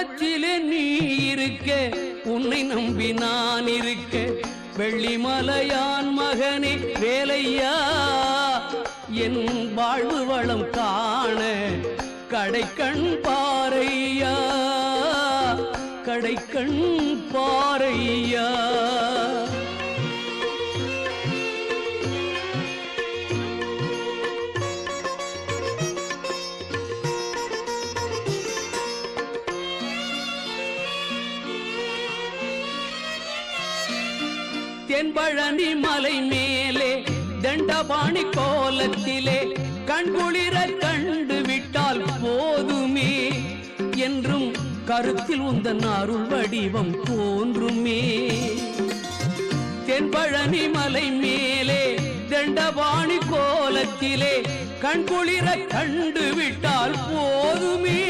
உள்ளத்திலே நீ இருக்க, உன்னை நம்பி நான் இருக்க. வெள்ளிமலையான் மகனே வேலையா, என் வாழ்வு வளம் காண கடைக்கண் பாரையா, கடைக்கண் பாரையா. தென்பழனி மலை மேலே தண்டபாணி கோலத்திலே கண்குளிர கண்டு விட்டால் போதுமே, என்றும் கருத்தில் உந்தன் அருள் வடிவம் தோன்றுமே. தென்பழனி மலை மேலே தண்டபாணி கோலத்திலே கண்குளிர கண்டு விட்டால் போதுமே,